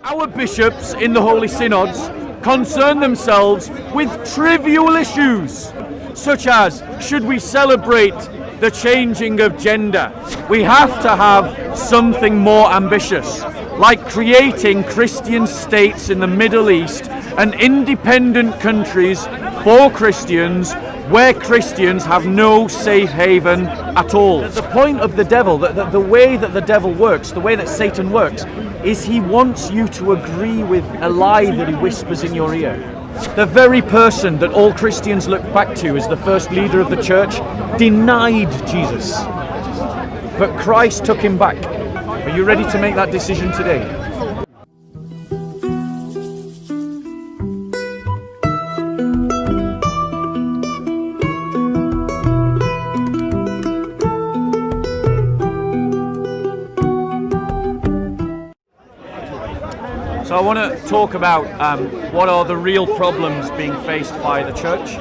Our bishops in the Holy Synods concern themselves with trivial issues, such as should we celebrate the changing of gender? We have to have something more ambitious, like creating Christian states in the Middle East and independent countries for Christians where Christians have no safe haven at all. The point of the devil, the way that the devil works, the way that Satan works, is he wants you to agree with a lie that he whispers in your ear. The very person that all Christians look back to as the first leader of the church denied Jesus, but Christ took him back. Are you ready to make that decision today? So I want to talk about what are the real problems being faced by the church,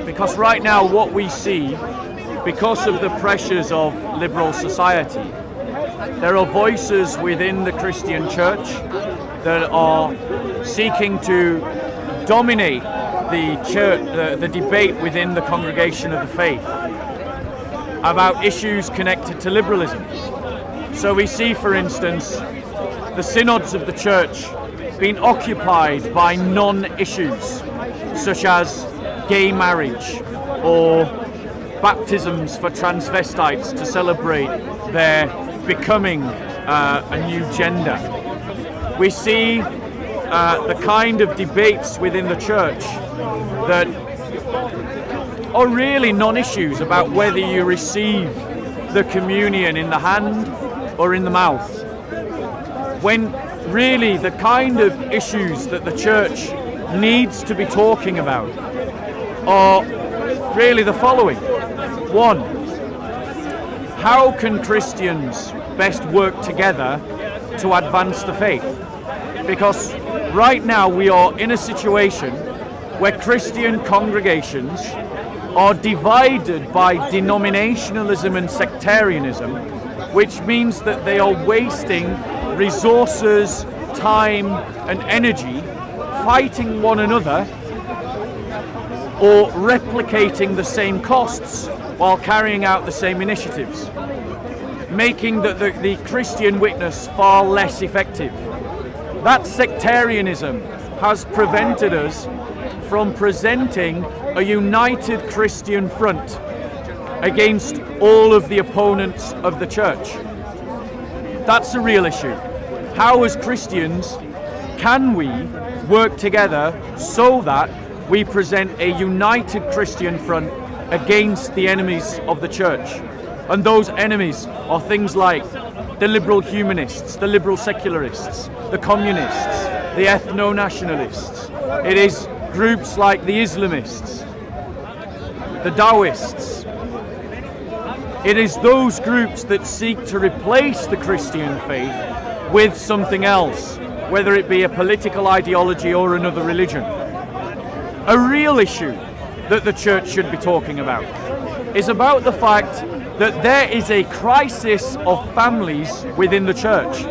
because right now what we see, because of the pressures of liberal society, there are voices within the Christian church that are seeking to dominate the church, the debate within the congregation of the faith about issues connected to liberalism. So we see, for instance, the synods of the church being occupied by non-issues such as gay marriage or baptisms for transvestites to celebrate their becoming a new gender. We see the kind of debates within the church that are really non-issues about whether you receive the communion in the hand or in the mouth, when really the kind of issues that the church needs to be talking about are really the following. One, how can Christians best work together to advance the faith? Because right now we are in a situation where Christian congregations are divided by denominationalism and sectarianism, which means that they are wasting resources, time and energy fighting one another or replicating the same costs while carrying out the same initiatives, making the Christian witness far less effective. That sectarianism has prevented us from presenting a united Christian front against all of the opponents of the church. That's a real issue. How, as Christians, can we work together so that we present a united Christian front against the enemies of the church? And those enemies are things like the liberal humanists, the liberal secularists, the communists, the ethno-nationalists. It is groups like the Islamists, the Taoists. It is those groups that seek to replace the Christian faith with something else, whether it be a political ideology or another religion. A real issue that the church should be talking about is about the fact that there is a crisis of families within the church.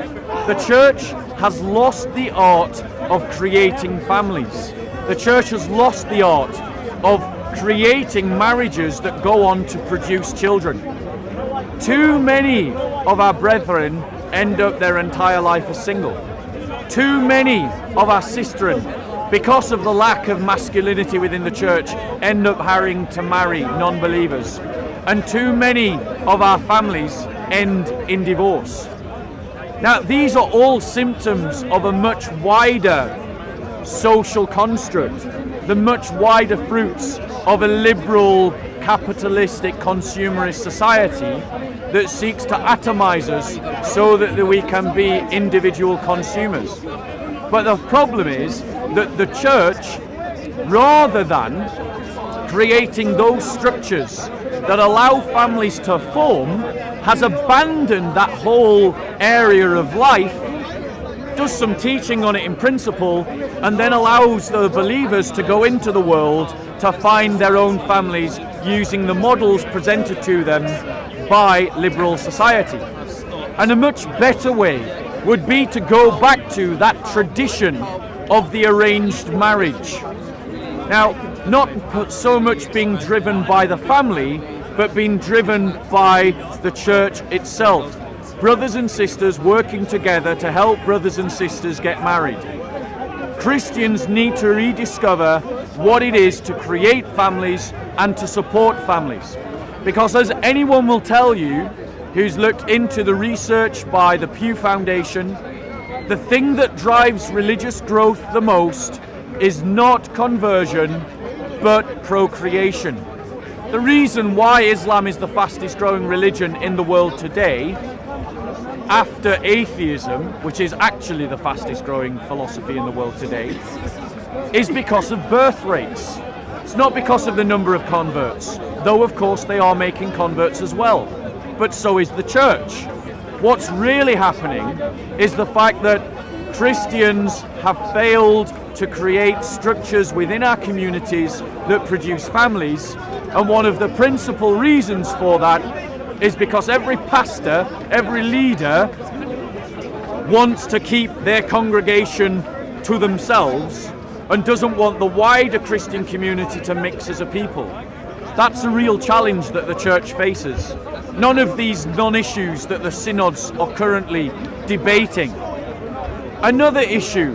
The church has lost the art of creating families. The church has lost the art of creating marriages that go on to produce children. Too many of our brethren end up their entire life as single. Too many of our sistren, because of the lack of masculinity within the church, end up having to marry non-believers. And too many of our families end in divorce. Now, these are all symptoms of a much wider social construct, the much wider fruits of a liberal, capitalistic, consumerist society that seeks to atomize us so that we can be individual consumers. But the problem is that the church, rather than creating those structures that allow families to form, has abandoned that whole area of life, does some teaching on it in principle, and then allows the believers to go into the world to find their own families using the models presented to them by liberal society. And a much better way would be to go back to that tradition of the arranged marriage. Now, not so much being driven by the family, but being driven by the church itself. Brothers and sisters working together to help brothers and sisters get married. Christians need to rediscover what it is to create families and to support families. Because as anyone will tell you who's looked into the research by the Pew Foundation, the thing that drives religious growth the most is not conversion, but procreation. The reason why Islam is the fastest growing religion in the world today, after atheism, which is actually the fastest growing philosophy in the world today, is because of birth rates. It's not because of the number of converts, though of course they are making converts as well, but so is the church. What's really happening is the fact that Christians have failed to create structures within our communities that produce families, and one of the principal reasons for that is because every pastor, every leader wants to keep their congregation to themselves and doesn't want the wider Christian community to mix as a people. That's a real challenge that the church faces. None of these non-issues that the synods are currently debating. Another issue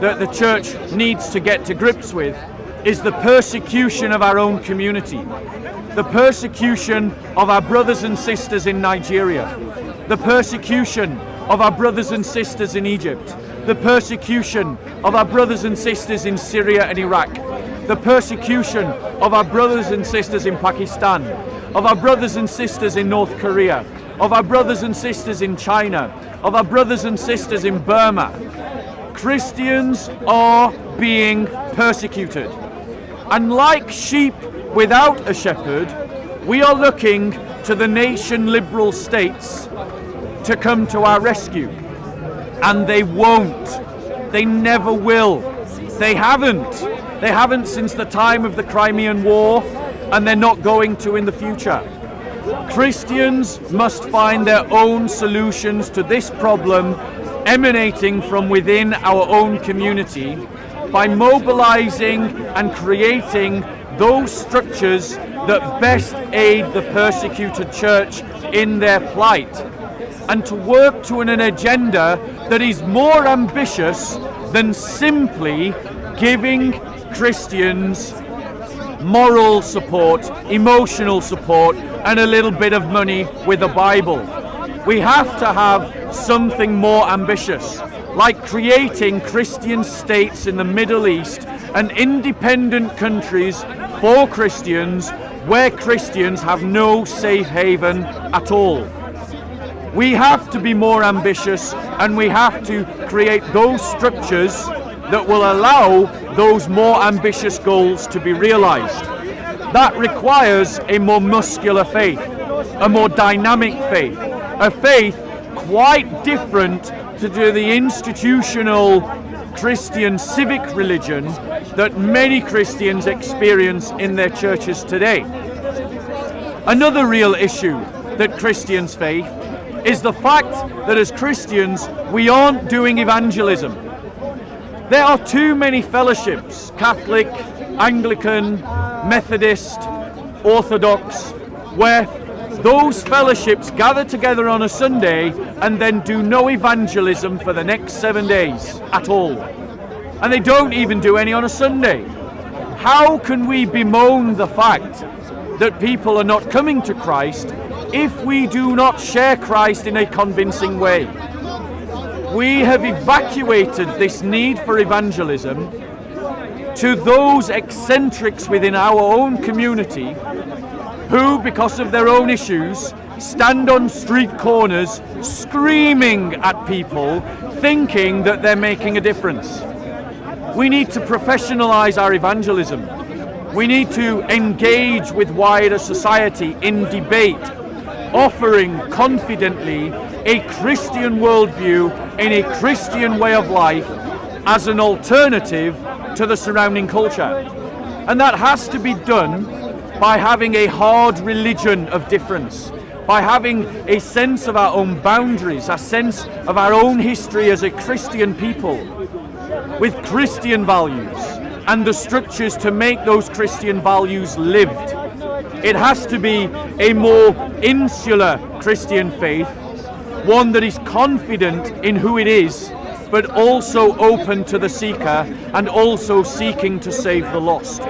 that the church needs to get to grips with is the persecution of our own community. The persecution of our brothers and sisters in Nigeria. The persecution of our brothers and sisters in Egypt. The persecution of our brothers and sisters in Syria and Iraq. The persecution of our brothers and sisters in Pakistan. Of our brothers and sisters in North Korea. Of our brothers and sisters in China. Of our brothers and sisters in Burma. Christians are being persecuted. And like sheep without a shepherd, we are looking to the nation liberal states to come to our rescue. And they won't. They never will. They haven't. They haven't since the time of the Crimean War, and they're not going to in the future. Christians must find their own solutions to this problem emanating from within our own community by mobilizing and creating those structures that best aid the persecuted church in their plight, and to work to an agenda that is more ambitious than simply giving Christians moral support, emotional support, and a little bit of money with the Bible. We have to have something more ambitious, like creating Christian states in the Middle East and independent countries for Christians where Christians have no safe haven at all. We have to be more ambitious, and we have to create those structures that will allow those more ambitious goals to be realized. That requires a more muscular faith, a more dynamic faith, a faith quite different to the institutional Christian civic religion that many Christians experience in their churches today. Another real issue that Christians face is the fact that as Christians we aren't doing evangelism. There are too many fellowships, Catholic, Anglican, Methodist, Orthodox, where those fellowships gather together on a Sunday and then do no evangelism for the next 7 days at all. And they don't even do any on a Sunday. How can we bemoan the fact that people are not coming to Christ if we do not share Christ in a convincing way? We have evacuated this need for evangelism to those eccentrics within our own community who, because of their own issues, stand on street corners screaming at people, thinking that they're making a difference. We need to professionalize our evangelism. We need to engage with wider society in debate, offering confidently a Christian worldview in a Christian way of life as an alternative to the surrounding culture. And that has to be done by having a hard religion of difference, by having a sense of our own boundaries, a sense of our own history as a Christian people, with Christian values and the structures to make those Christian values lived. It has to be a more insular Christian faith, one that is confident in who it is, but also open to the seeker and also seeking to save the lost.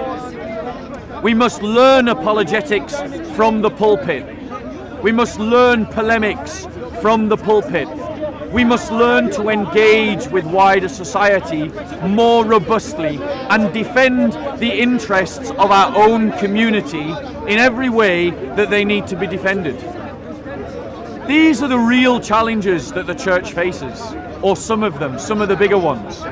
We must learn apologetics from the pulpit. We must learn polemics from the pulpit. We must learn to engage with wider society more robustly and defend the interests of our own community in every way that they need to be defended. These are the real challenges that the church faces, or some of them, some of the bigger ones.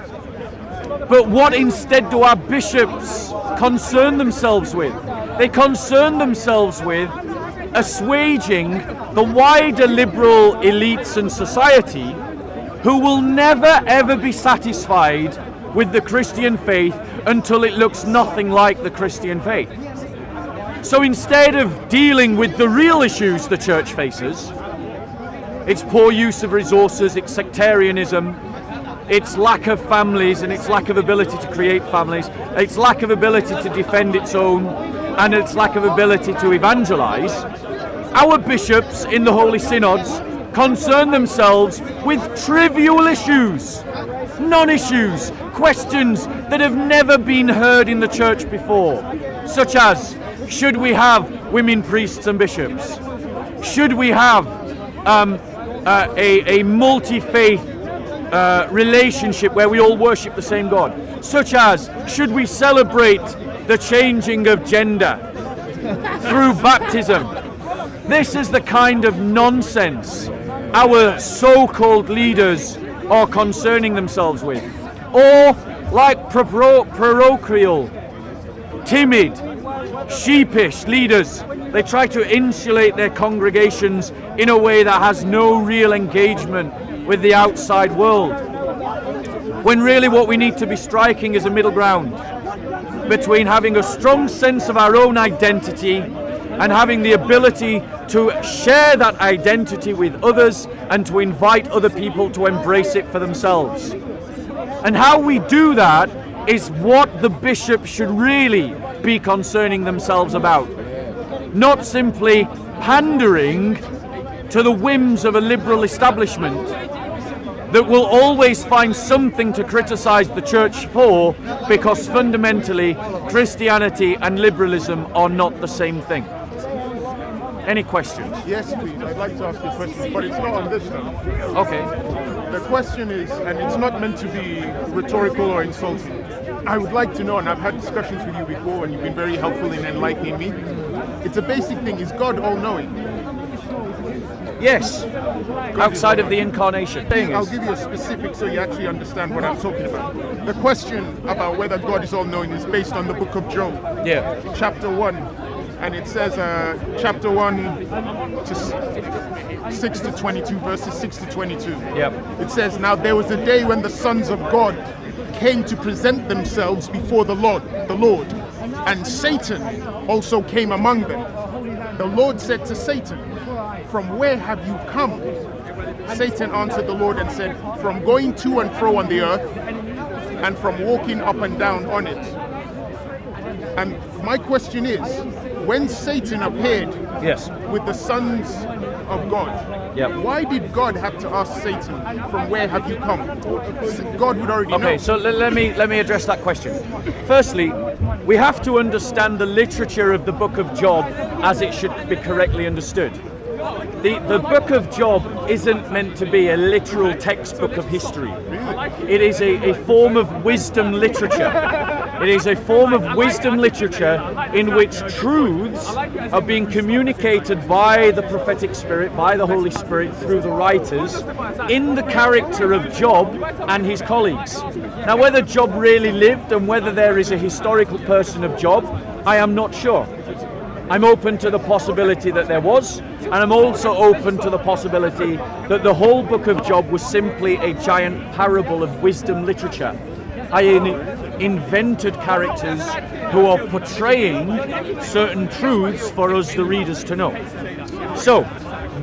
But what instead do our bishops concern themselves with? They concern themselves with assuaging the wider liberal elites in society who will never ever be satisfied with the Christian faith until it looks nothing like the Christian faith. So instead of dealing with the real issues the church faces, its poor use of resources, its sectarianism, its lack of families and its lack of ability to create families, its lack of ability to defend its own, and its lack of ability to evangelize, our bishops in the Holy Synods concern themselves with trivial issues, non-issues, questions that have never been heard in the church before, such as, should we have women priests and bishops? Should we have a multi-faith relationship where we all worship the same God? Such as, should we celebrate the changing of gender through baptism? This is the kind of nonsense our so-called leaders are concerning themselves with. Or like parochial, timid, sheepish leaders, they try to insulate their congregations in a way that has no real engagement with the outside world. When really what we need to be striking is a middle ground between having a strong sense of our own identity and having the ability to share that identity with others and to invite other people to embrace it for themselves. And how we do that is what the bishop should really be concerning themselves about. Not simply pandering to the whims of a liberal establishment that will always find something to criticize the church for, because fundamentally Christianity and liberalism are not the same thing. Any questions? Yes, please. I'd like to ask you a question, but it's not on this now. Okay. The question is, and it's not meant to be rhetorical or insulting. I would like to know, and I've had discussions with you before, and you've been very helpful in enlightening me. It's a basic thing. Is God all-knowing? Yes. Outside of the incarnation. I'll give you a specific so you actually understand what I'm talking about. The question about whether God is all-knowing is based on the book of Job. Yeah. Chapter 1. And it says, chapter 1 to 6 to 22, verses 6 to 22. Yep. It says, now there was a day when the sons of God came to present themselves before the Lord, and Satan also came among them. The Lord said to Satan, from where have you come? Satan answered the Lord and said, from going to and fro on the earth, and from walking up and down on it. And my question is, when Satan appeared with the sons of God, why did God have to ask Satan, from where have you come? God would already know. Okay, so let me address that question. Firstly, we have to understand the literature of the book of Job as it should be correctly understood. The book of Job isn't meant to be a literal textbook of history. It is a form of wisdom literature. It is a form of wisdom literature in which truths are being communicated by the prophetic spirit, by the Holy Spirit, through the writers, in the character of Job and his colleagues. Now, whether Job really lived and whether there is a historical person of Job, I am not sure. I'm open to the possibility that there was, and I'm also open to the possibility that the whole book of Job was simply a giant parable of wisdom literature. Invented characters who are portraying certain truths for us, the readers, to know. So,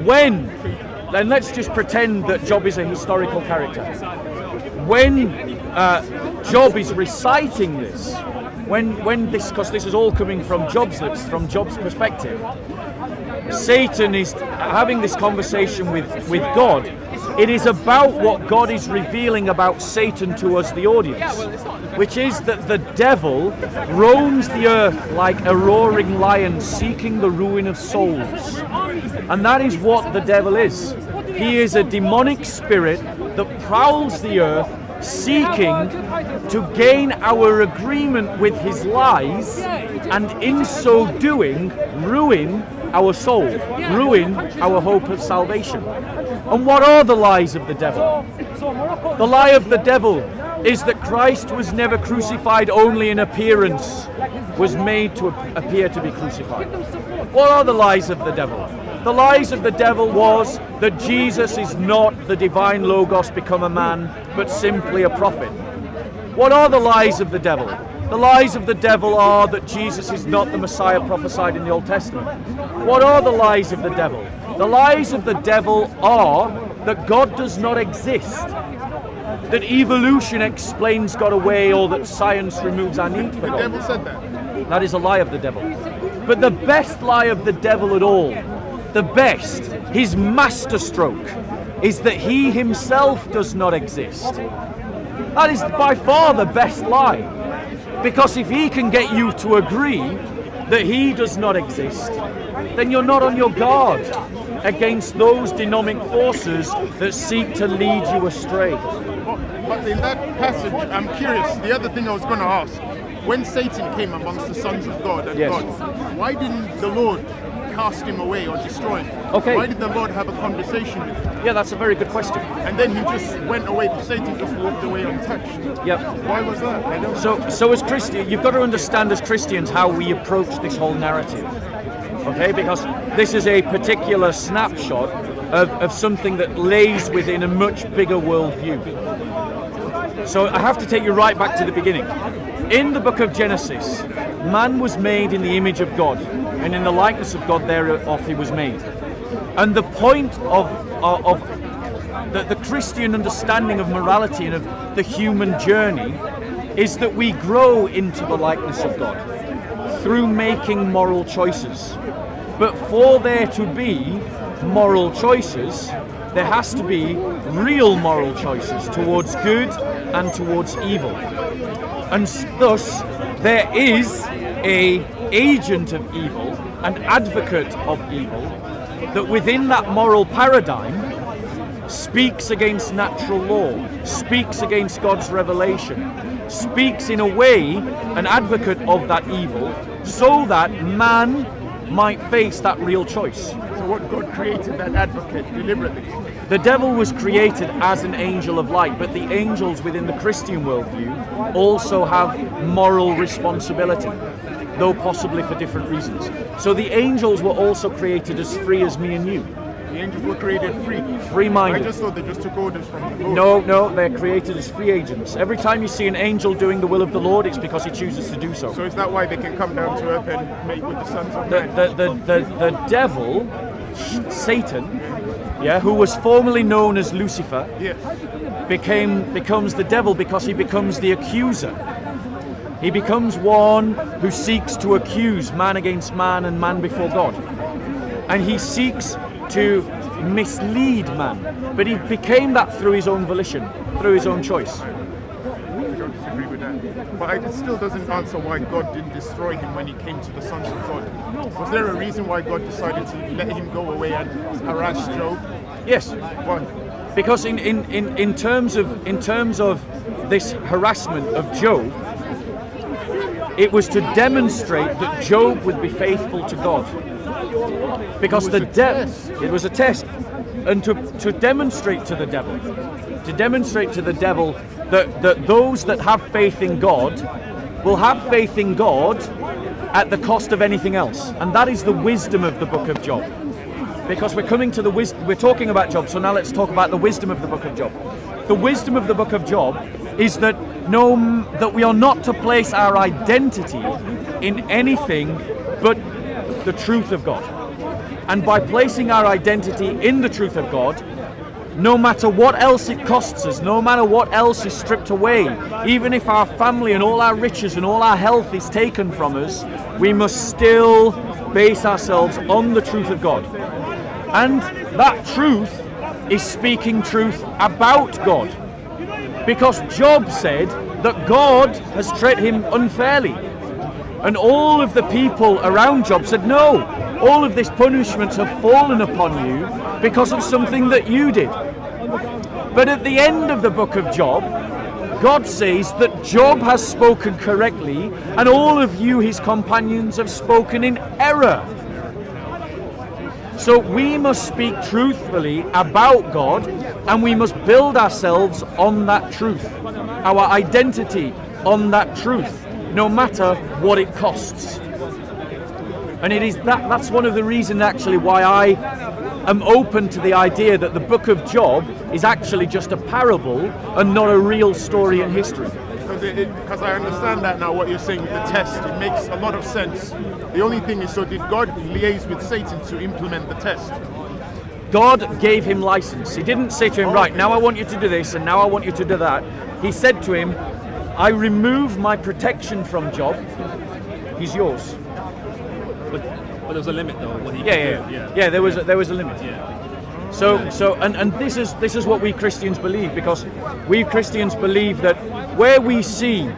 then let's just pretend that Job is a historical character. When Job is reciting this, when this, because this is all coming from Job's lips, from Job's perspective, Satan is having this conversation with God. It is about what God is revealing about Satan to us, the audience, which is that the devil roams the earth like a roaring lion seeking the ruin of souls. And that is what the devil is. He is a demonic spirit that prowls the earth seeking to gain our agreement with his lies, and in so doing ruin our soul, ruin our hope of salvation. And what are the lies of the devil? The lie of the devil is that Christ was never crucified, only in appearance was made to appear to be crucified. What are the lies of the devil? The lies of the devil was that Jesus is not the divine Logos become a man, but simply a prophet. What are the lies of the devil? The lies of the devil are that Jesus is not the Messiah prophesied in the Old Testament. What are the lies of the devil? The lies of the devil are that God does not exist, that evolution explains God away, or that science removes our need for God. The devil said that. That is a lie of the devil. But the best lie of the devil at all, the best, his masterstroke, is that he himself does not exist. That is by far the best lie. Because if he can get you to agree that he does not exist, then you're not on your guard against those demonic forces that seek to lead you astray. But in that passage, I'm curious, the other thing I was going to ask, when Satan came amongst the sons of God and God, why didn't the Lord cast him away or destroy him? Okay. Why did the Lord have a conversation with him? Yeah, that's a very good question. And then he just went away, Satan just walked away untouched. Yep. Why was that? I don't So as Christians, you've got to understand as Christians how we approach this whole narrative. Okay, because this is a particular snapshot of something that lays within a much bigger worldview. So I have to take you right back to the beginning. In the book of Genesis, man was made in the image of God, and in the likeness of God thereof he was made. And the point of the Christian understanding of morality and of the human journey is that we grow into the likeness of God through making moral choices. But for there to be moral choices, there has to be real moral choices towards good and towards evil. And thus, there is an agent of evil, an advocate of evil, that within that moral paradigm speaks against natural law, speaks against God's revelation, speaks in a way an advocate of that evil, so that man might face that real choice. So what God created that advocate deliberately? The devil was created as an angel of light, but the angels within the Christian worldview also have moral responsibility, though possibly for different reasons. So the angels were also created as free as me and you. The angels were created free. Free-minded. I just thought they just took orders from the Lord. No, they're created as free agents. Every time you see an angel doing the will of the Lord, it's because he chooses to do so. So is that why they can come down to earth and mate with the sons of men? The devil, Satan, who was formerly known as Lucifer, becomes the devil because he becomes the accuser. He becomes one who seeks to accuse man against man and man before God. And he seeks to mislead man. But he became that through his own volition, through his own choice. I don't disagree with that. But it still doesn't answer why God didn't destroy him when he came to the sons of God. Was there a reason why God decided to let him go away and harass Job? Yes. Why? Because in terms of this harassment of Job, it was to demonstrate that Job would be faithful to God. Because it was a test, and to demonstrate to the devil that those that have faith in God will have faith in God at the cost of anything else, and that is the wisdom of the book of Job. Because we're talking about Job, so now let's talk about the wisdom of the book of Job. The wisdom of the book of Job is that we are not to place our identity in anything but the truth of God. And by placing our identity in the truth of God, no matter what else it costs us, no matter what else is stripped away, even if our family and all our riches and all our health is taken from us, we must still base ourselves on the truth of God. And that truth is speaking truth about God. Because Job said that God has treated him unfairly. And all of the people around Job said, no, all of this punishment have fallen upon you because of something that you did. But at the end of the book of Job, God says that Job has spoken correctly and all of you, his companions, have spoken in error. So we must speak truthfully about God, and we must build ourselves on that truth, our identity on that truth, no matter what it costs. And it is that's one of the reasons actually why I am open to the idea that the book of Job is actually just a parable and not a real story in history. Because I understand that now, what you're saying, the test, it makes a lot of sense. The only thing is, so did God liaise with Satan to implement the test? God gave him license. He didn't say to him, right, now I want you to do this and now I want you to do that. He said to him, I remove my protection from Job. He's yours. But there was a limit, though. What he Yeah. There was a limit. Yeah. So this is what we Christians believe, because we Christians believe that where we see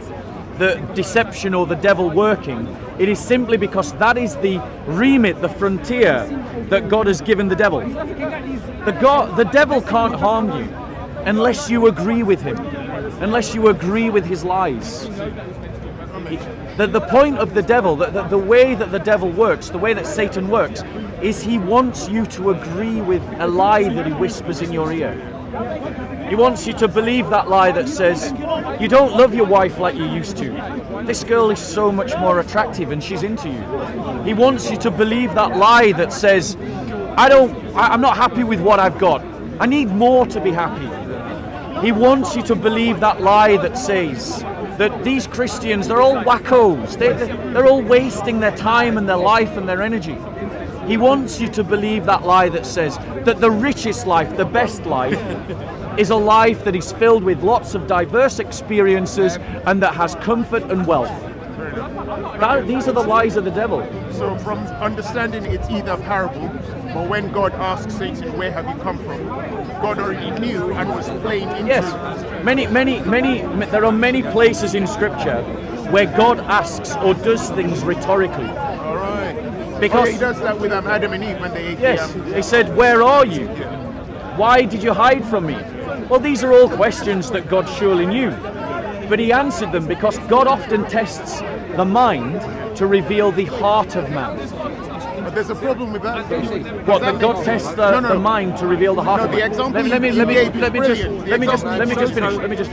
the deception or the devil working, it is simply because that is the remit, the frontier that God has given the devil. The devil can't harm you unless you agree with him, unless you agree with his lies. The point of the devil, the way that the devil works, the way that Satan works, is he wants you to agree with a lie that he whispers in your ear. He wants you to believe that lie that says, you don't love your wife like you used to. This girl is so much more attractive and she's into you. He wants you to believe that lie that says, I'm not happy with what I've got. I need more to be happy. He wants you to believe that lie that says that these Christians, they're all wackos. They're all wasting their time and their life and their energy. He wants you to believe that lie that says that the richest life, the best life, is a life that is filled with lots of diverse experiences and that has comfort and wealth. These are the lies of the devil. So from understanding it's either a parable, but when God asks Satan, where have you come from? God already knew and was playing into... Yes, there are many places in Scripture where God asks or does things rhetorically. All right. Because he does that with Adam and Eve when they ate. Yes, he said, where are you? Why did you hide from me? Well, these are all questions that God surely knew. But he answered them because God often tests the mind to reveal the heart of man. But there's a problem with that. What? That God tests the mind to reveal the heart of man. The example Let me just finish. finish.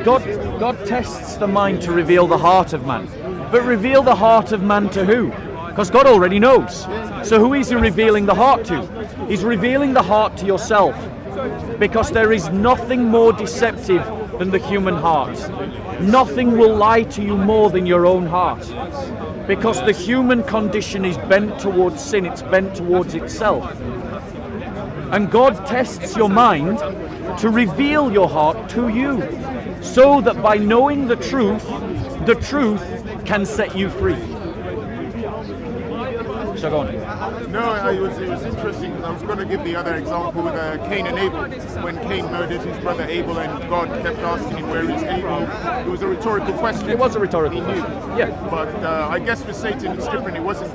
God tests the mind to reveal the heart of man. But reveal the heart of man to who? Because God already knows. So who is he revealing the heart to? He's revealing the heart to yourself. Because there is nothing more deceptive than the human heart. Nothing will lie to you more than your own heart. Because the human condition is bent towards sin, it's bent towards itself. And God tests your mind to reveal your heart to you, so that by knowing the truth can set you free. So go on. No, it was interesting because I was going to give the other example with Cain and Abel. When Cain murdered his brother Abel and God kept asking him, where is Abel? It was a rhetorical question. It was a rhetorical question. Yeah. But I guess with Satan it's different. It wasn't.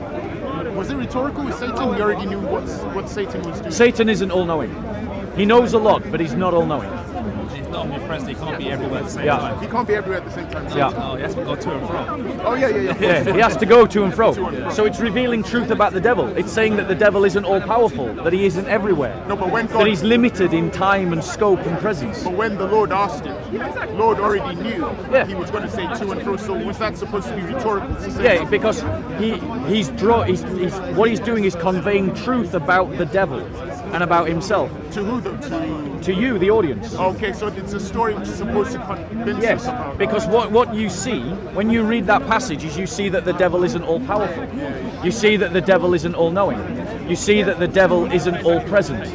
Was it rhetorical with Satan? He already knew what Satan was doing. Satan isn't all-knowing. He knows a lot, but he's not all-knowing. He's not omnipresent. He can't be everywhere at the same Yeah. time. He can't be everywhere at the same time. Yeah. Oh, he has to go to and from. Oh yeah. Yeah, he has to go to and fro. So it's revealing truth about the devil. It's saying that the devil isn't all-powerful, that he isn't everywhere. No, but when that God, he's limited in time and scope and presence. but when the Lord asked him, Lord already knew Yeah. he was going to say to and fro. So was that supposed to be rhetorical to say? Yeah, because he's what he's doing is conveying truth about the devil. and about himself. To who? To you, the audience. Okay, so it's a story which is supposed to convince Yes, us about. because what you see when you read that passage is you see that the devil isn't all powerful. You see that the devil isn't all knowing. You see that the devil isn't all present.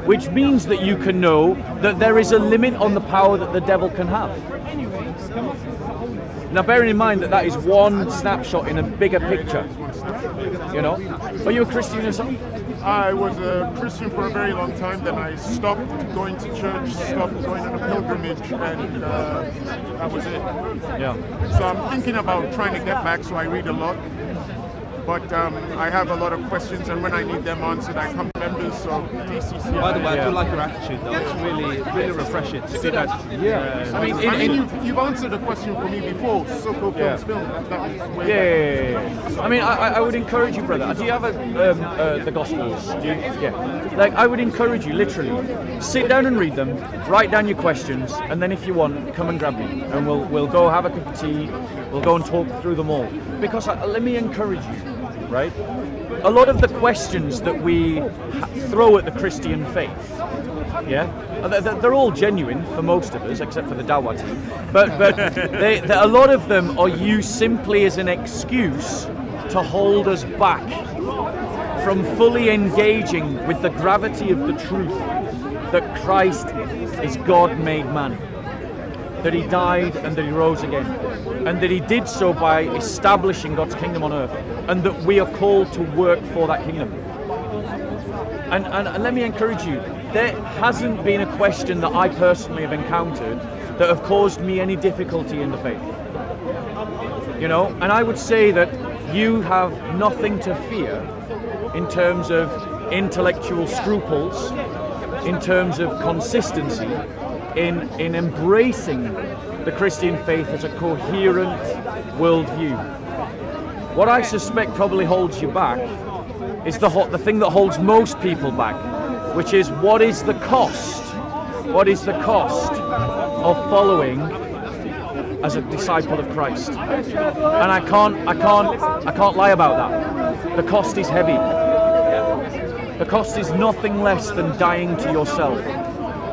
Which means that you can know that there is a limit on the power that the devil can have. Now, bearing in mind that that is one snapshot in a bigger picture. You know, are you a Christian yourself? I was a Christian for a very long time, then I stopped going to church, stopped going on a pilgrimage, and that was it. Yeah. So I'm thinking about trying to get back, so I read a lot. But I have a lot of questions, and when I need them answered, I come members of DCCI. By the way, I do like your attitude, though. It's really refreshing to see that. Yeah. I mean, you've answered a question for me before. Soco Films film. That was way back. I mean, I would encourage you, brother. Do you have the Gospels? Do you? Yeah. Like, I would encourage you, literally, sit down and read them, write down your questions, and then if you want, come and grab me, and we'll go have a cup of tea. We'll go and talk through them all. Because let me encourage you, right? A lot of the questions that we throw at the Christian faith, yeah, they're all genuine for most of us, except for the Dawah team. But a lot of them are used simply as an excuse to hold us back from fully engaging with the gravity of the truth that Christ is God made man, that he died and that he rose again, and that he did so by establishing God's kingdom on earth, and that we are called to work for that kingdom. And let me encourage you, there hasn't been a question that I personally have encountered that have caused me any difficulty in the faith. You know, and I would say that you have nothing to fear in terms of intellectual scruples, in terms of consistency, in embracing the Christian faith as a coherent worldview. What I suspect probably holds you back is the thing that holds most people back, which is what is the cost? What is the cost of following as a disciple of Christ? And I can't lie about that. The cost is heavy. The cost is nothing less than dying to yourself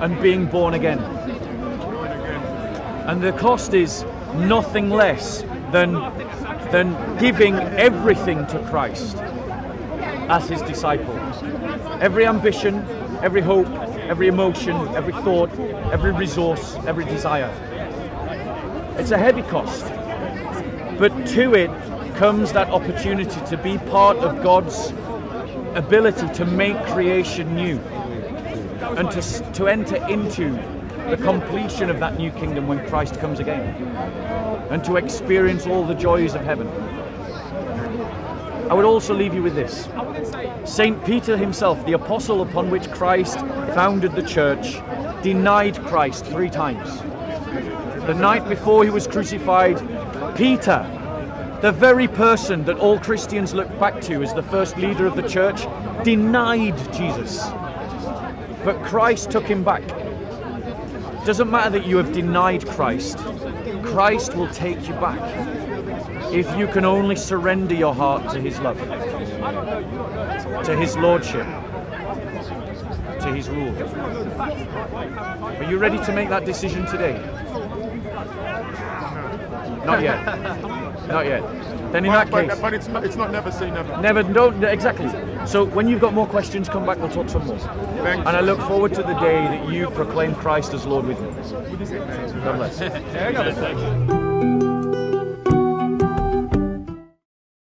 and being born again. And the cost is nothing less than giving everything to Christ as his disciple. Every ambition, every hope, every emotion, every thought, every resource, every desire. It's a heavy cost. But to it comes that opportunity to be part of God's ability to make creation new, and to enter into the completion of that new kingdom when Christ comes again, and to experience all the joys of heaven. I would also leave you with this. Saint Peter himself, the apostle upon which Christ founded the church, denied Christ 3 times. The night before he was crucified, Peter, the very person that all Christians look back to as the first leader of the church, denied Jesus. But Christ took him back. It doesn't matter that you have denied Christ. Christ will take you back if you can only surrender your heart to his love, to his lordship, to his rule. Are you ready to make that decision today? Not yet. Not yet. Then in that case... But it's not never say never. Never, don't, exactly. So when you've got more questions, come back, we'll talk some more. Thanks. And I look forward to the day that you proclaim Christ as Lord with me. God bless.